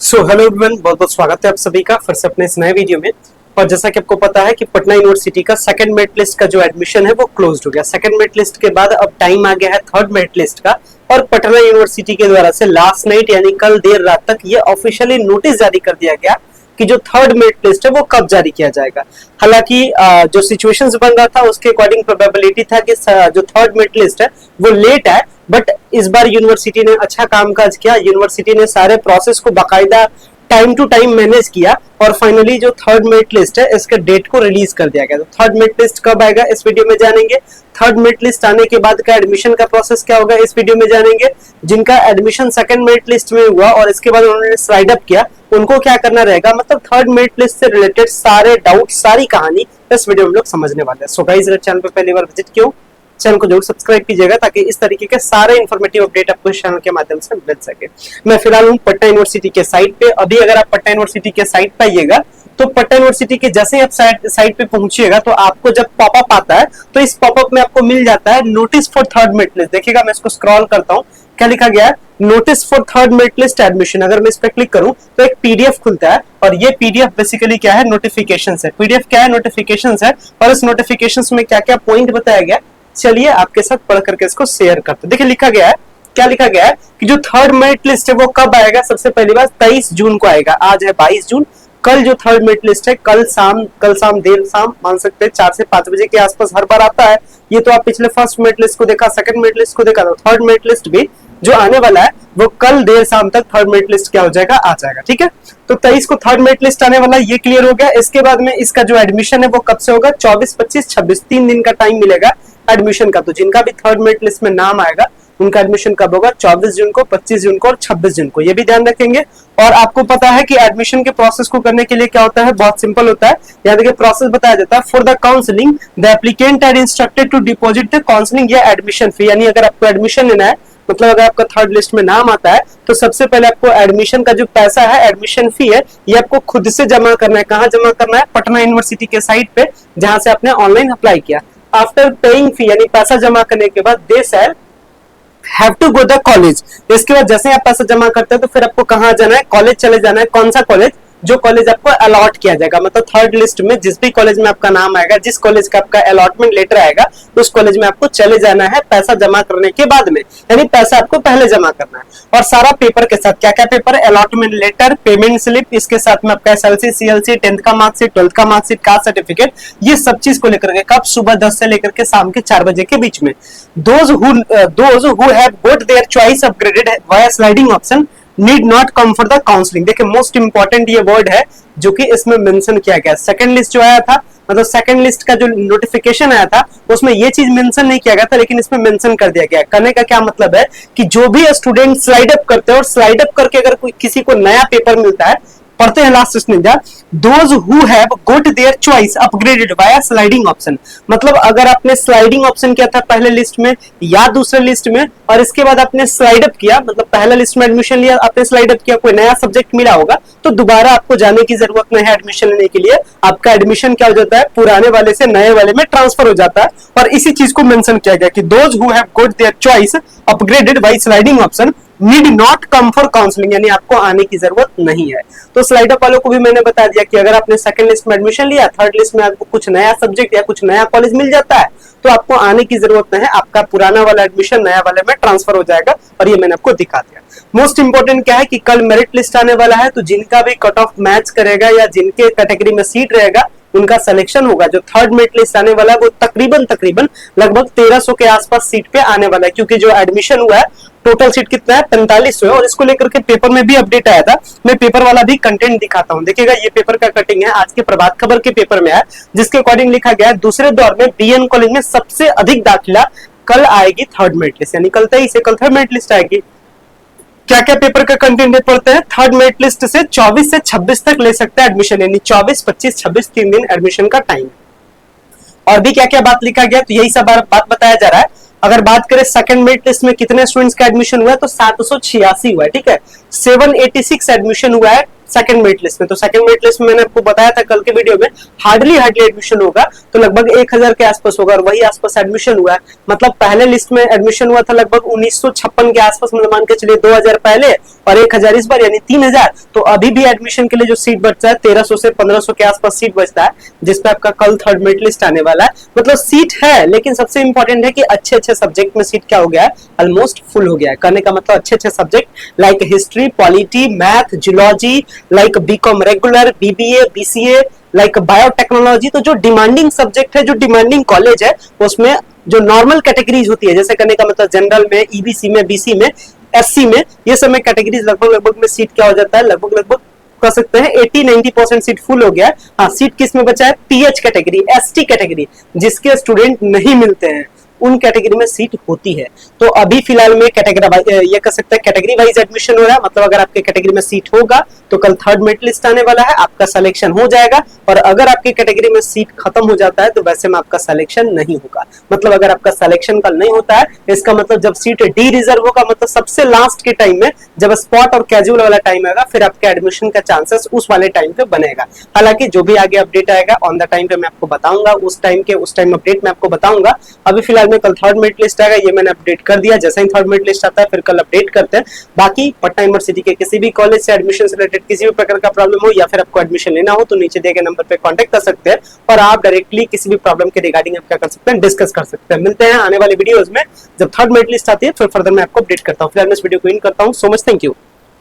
Hello everyone, बहुत बहुत स्वागत है आप सभी का फिर से अपने इस नए वीडियो में। और जैसा कि आपको पता है कि पटना यूनिवर्सिटी का सेकंड मेरिट लिस्ट का जो एडमिशन है वो क्लोज्ड हो गया। सेकंड मेरिट लिस्ट के बाद अब टाइम आ गया है थर्ड मेरिट लिस्ट का। और पटना यूनिवर्सिटी के द्वारा से लास्ट नाइट यानी कल देर रात तक ये ऑफिशियली नोटिस जारी कर दिया गया कि जो थर्ड मेरिट लिस्ट है वो कब जारी किया जाएगा। हालांकि जो सिचुएशंस बन रहा था उसके अकॉर्डिंग प्रोबेबिलिटी था कि जो थर्ड मेरिट लिस्ट है वो लेट है, बट इस बार यूनिवर्सिटी ने अच्छा कामकाज किया। यूनिवर्सिटी ने सारे प्रोसेस को बाकायदा टाइम टू टाइम मैनेज किया और फाइनली जो थर्ड मेरिट लिस्ट है इसके डेट को रिलीज कर दिया गया। तो थर्ड मेरिट लिस्ट कब आएगा इस वीडियो में जानेंगे। थर्ड मेरिट लिस्ट आने के बाद का एडमिशन का प्रोसेस क्या होगा इस वीडियो में जानेंगे। जिनका एडमिशन सेकंड मेरिट लिस्ट में हुआ और इसके बाद उन्होंने स्लाइड अप किया उनको क्या करना रहेगा, मतलब थर्ड मेरिट लिस्ट से रिलेटेड सारे डाउट सारी कहानी इस वीडियो में हम लोग समझने वाले हैं। सो गाइस, अगर चैनल पर पहली बार विजिट किया चैनल को जरूर सब्सक्राइब कीजिएगा ताकि इस तरीके के सारे इंफॉर्मेटिव अपडेट आपको इस चैनल के माध्यम से मिल सके। मैं फिलहाल हूँ पटना यूनिवर्सिटी के साइट पे। अभी अगर आप पटना यूनिवर्सिटी के साइट पे आइएगा तो पटना यूनिवर्सिटी के जैसे आप साइट पे पहुंचिएगा तो आपको जब पॉपअप आता है तो इस पॉपअप में आपको मिल जाता है notice for third merit list. देखिएगा, मैं इसको स्क्रॉल करता हूँ, क्या लिखा गया है, notice for third merit list admission. अगर मैं इस पर क्लिक करूं तो एक पीडीएफ खुलता है और ये पीडीएफ बेसिकली क्या है, नोटिफिकेशंस है। पीडीएफ क्या है, नोटिफिकेशंस है। और इस नोटिफिकेशंस में क्या क्या पॉइंट बताया गया, चलिए आपके साथ पढ़ करके इसको शेयर करते हैं। देखिए लिखा गया है, क्या लिखा गया है कि जो थर्ड मेरिट लिस्ट है वो कब आएगा। सबसे पहली बात 23 जून को आएगा। आज है 22 जून। कल जो थर्ड मेरिट लिस्ट है कल शाम देर शाम मान सकते हैं 4 से 5 बजे के आसपास हर बार आता है। ये तो आप पिछले फर्स्ट मेरिट लिस्ट को देखा, सेकंड मेरिट लिस्ट को देखा, तो थर्ड मेरिट लिस्ट भी जो आने वाला है वो कल देर शाम तक थर्ड मेरिट लिस्ट क्या हो जाएगा, आ जाएगा। ठीक है, तो 23 को थर्ड मेरिट लिस्ट आने वाला है, ये क्लियर हो गया। इसके बाद में इसका जो एडमिशन है वो कब से होगा, 24, 25, 26 3 दिन का टाइम मिलेगा एडमिशन का। तो जिनका भी थर्ड मेरिट लिस्ट में नाम आएगा उनका एडमिशन कब होगा, 24 जून को, 25 जून को और 26 जून को, ये भी ध्यान रखेंगे। और आपको पता है कि एडमिशन के प्रोसेस को करने के लिए क्या होता है, बहुत सिंपल होता है। यहाँ देखिए प्रोसेस बताया जाता है। For the counselling the applicant are instructed to deposit the counselling या एडमिशन फी। यानी अगर आपको एडमिशन लेना है, मतलब अगर आपका थर्ड लिस्ट में नाम आता है तो सबसे पहले आपको एडमिशन का जो पैसा है, एडमिशन फी है, ये आपको खुद से जमा करना है। कहाँ जमा करना है, पटना यूनिवर्सिटी के साइट पे जहां से आपने ऑनलाइन अप्लाई किया। आफ्टर पेइंग फी यानी पैसा जमा करने के बाद they shall have to go the college. इसके बाद जैसे आप पैसा जमा करते हैं तो फिर आपको कहाँ जाना है, कॉलेज चले जाना है। कौन सा कॉलेज, जो कॉलेज आपको अलॉट किया जाएगा, मतलब थर्ड लिस्ट में जिस भी कॉलेज में आपका नाम आएगा, जिस कॉलेज का आपका अलॉटमेंट लेटर आएगा उस कॉलेज में आपको चले जाना है पैसा जमा करने के बाद में। यानी पैसा आपको पहले जमा करना है और सारा पेपर के साथ, क्या क्या paper, allotment letter, payment slip, इसके साथ में आपका एसएलसी, सीएलसी, 10th का मार्कशीट, 12th का मार्कशीट, कास्ट सर्टिफिकेट, ये सब चीज को लेकर के कब, सुबह 10 से लेकर के शाम के 4 बजे के बीच में। those who have got their choice upgraded via sliding option need not come for the counselling. देखिए मोस्ट इंपॉर्टेंट ये वर्ड है जो कि इसमें मेंशन किया गया। सेकंड लिस्ट जो आया था, मतलब सेकंड लिस्ट का जो नोटिफिकेशन आया था उसमें ये चीज मेंशन नहीं किया गया था, लेकिन इसमें मेंशन कर दिया गया। करने का क्या मतलब है कि जो भी स्टूडेंट स्लाइड अप करते हैं और स्लाइड अप करके अगर कोई किसी को नया पेपर मिलता है, पढ़ते हैं last Ninja, those who have got their choice upgraded via sliding option. मतलब अगर आपने स्लाइडिंग ऑप्शन किया था पहले लिस्ट में या दूसरे लिस्ट में और इसके बाद आपने स्लाइड अप किया, मतलब पहले लिस्ट में एडमिशन लिया, आपने स्लाइड अप किया, कोई नया सब्जेक्ट मिला होगा तो दोबारा आपको जाने की जरूरत नहीं है एडमिशन लेने के लिए। आपका एडमिशन क्या हो जाता है, पुराने वाले से नए वाले में ट्रांसफर हो जाता है। और इसी चीज को मेंशन किया गया कि those who have got their choice upgraded by sliding option need not come for counselling, यानी आपको आने की जरूरत नहीं है। तो स्लाइड अप वालों को भी मैंने बता दिया कि अगर आपने सेकंड लिस्ट में एडमिशन लिया, थर्ड लिस्ट में आपको कुछ नया सब्जेक्ट या कुछ नया कॉलेज मिल जाता है तो आपको आने की जरूरत नहीं है, आपका पुराना वाला एडमिशन नया वाले में ट्रांसफर हो जाएगा। और ये मैंने आपको दिखा दिया। मोस्ट इंपोर्टेंट क्या है कि कल मेरिट लिस्ट आने वाला है, तो जिनका भी कट ऑफ मैच करेगा या जिनके कैटेगरी में सीट रहेगा उनका सिलेक्शन होगा। जो थर्ड मेरिट लिस्ट आने वाला है वो तकरीबन लगभग 1300 के आसपास सीट पे आने वाला है, क्योंकि जो एडमिशन हुआ है टोटल सीट कितना है, 4500 है। और इसको लेकर के पेपर में भी अपडेट आया था, मैं पेपर वाला भी कंटेंट दिखाता हूं। देखिएगा ये पेपर का कटिंग है, आज के प्रभात खबर के पेपर में है, जिसके अकॉर्डिंग लिखा गया है दूसरे दौर में बीएन कॉलेज में सबसे अधिक दाखिला कल आएगी थर्ड मेरिट लिस्ट, यानी कल 23 से कल थर्ड मेरिट लिस्ट आएगी। क्या क्या पेपर का कंटेंट पढ़ते हैं। थर्ड मेरिट लिस्ट से 24 से 26 तक ले सकते हैं एडमिशन, यानी 24, 25, 26 3 दिन एडमिशन का टाइम। और भी क्या क्या बात लिखा गया, तो यही सब बात बताया जा रहा है। अगर बात करें सेकंड मेरिट लिस्ट में कितने स्टूडेंट्स का एडमिशन हुआ है तो 786 हुआ है। ठीक है, 786 एडमिशन हुआ है सेकंड मेरिट लिस्ट में। तो सेकंड मेरिट लिस्ट में मैंने आपको बताया था कल के वीडियो में हार्डली एडमिशन होगा, तो लगभग 1000 के आसपास होगा और वही आसपास एडमिशन हुआ है। मतलब पहले लिस्ट में एडमिशन हुआ था लगभग 1956 के आसपास, मतलब मान के चलिए 2000 पहले और 1000 इस बार, यानी 3000। तो अभी भी एडमिशन के लिए जो सीट बचता है 1300 से 1500 के आसपास सीट बचता है, जिसपे आपका कल थर्ड मेरिट लिस्ट आने वाला है। मतलब सीट है, लेकिन सबसे इंपॉर्टेंट है कि अच्छे अच्छे सब्जेक्ट में सीट क्या हो गया है, ऑलमोस्ट फुल हो गया है। कहने का मतलब अच्छे अच्छे subject like history, polity, math, geology, like BCom regular, BBA, BCA, like biotechnology. तो जो डिमांडिंग सब्जेक्ट है, जो डिमांडिंग कॉलेज है, उसमें जो नॉर्मल कैटेगरीज होती है, जैसे करने का मतलब जनरल में, ईबीसी में, बीसी में, एससी में, ये सब में कैटेगरीज लगभग में सीट क्या हो जाता है, लगभग कह सकते हैं 80-90% सीट फुल हो गया है। हाँ, सीट किस में बचा है, पीएच कैटेगरी, एसटी कैटेगरी, जिसके स्टूडेंट नहीं मिलते हैं, उन कैटेगरी में सीट होती है। तो अभी फिलहाल में कैटेगरी, ये कह सकते हैं कैटेगरी वाइज एडमिशन हो रहा है। मतलब अगर आपके कैटेगरी में सीट होगा तो कल थर्ड मेरिट लिस्ट आने वाला है, आपका सिलेक्शन हो जाएगा। और अगर आपकी कैटेगरी में सीट खत्म हो जाता है तो वैसे में आपका सिलेक्शन नहीं होगा। मतलब अगर आपका सिलेक्शन कल नहीं होता है, इसका मतलब जब सीट डी रिजर्व होगा, मतलब सबसे लास्ट के टाइम में जब स्पॉट और कैजुअल वाला टाइम आएगा, फिर आपके एडमिशन का चांसेस उस वाले टाइम पे बनेगा। हालांकि जो भी आगे अपडेट आएगा ऑन द टाइम पे मैं आपको बताऊंगा, उस टाइम अपडेट मैं आपको बताऊंगा। अभी फिलहाल में कल थर्ड मेरिट लिस्ट आएगा, ये मैंने अपडेट कर दिया। जैसे ही थर्ड मेरिट लिस्ट आता है फिर कल अपडेट करते हैं। बाकी पटना यूनिवर्सिटी के किसी भी कॉलेज से एडमिशन से रिलेटेड किसी भी प्रकार का प्रॉब्लम हो या फिर आपको एडमिशन लेना हो तो नीचे दिए गए नंबर पे कांटेक्ट कर सकते हैं और आप डायरेक्टली किसी भी प्रॉब्लम के रिगार्डिंग आप क्या कर सकते हैं, डिस्कस कर सकते हैं। मिलते हैं आने वाले वीडियोस में, जब थर्ड मेरिट लिस्ट आती है फिर फर्दर मैं आपको अपडेट करता हूँ। फिलहाल मैं इस वीडियो को इन करता हूँ। So much, thank you.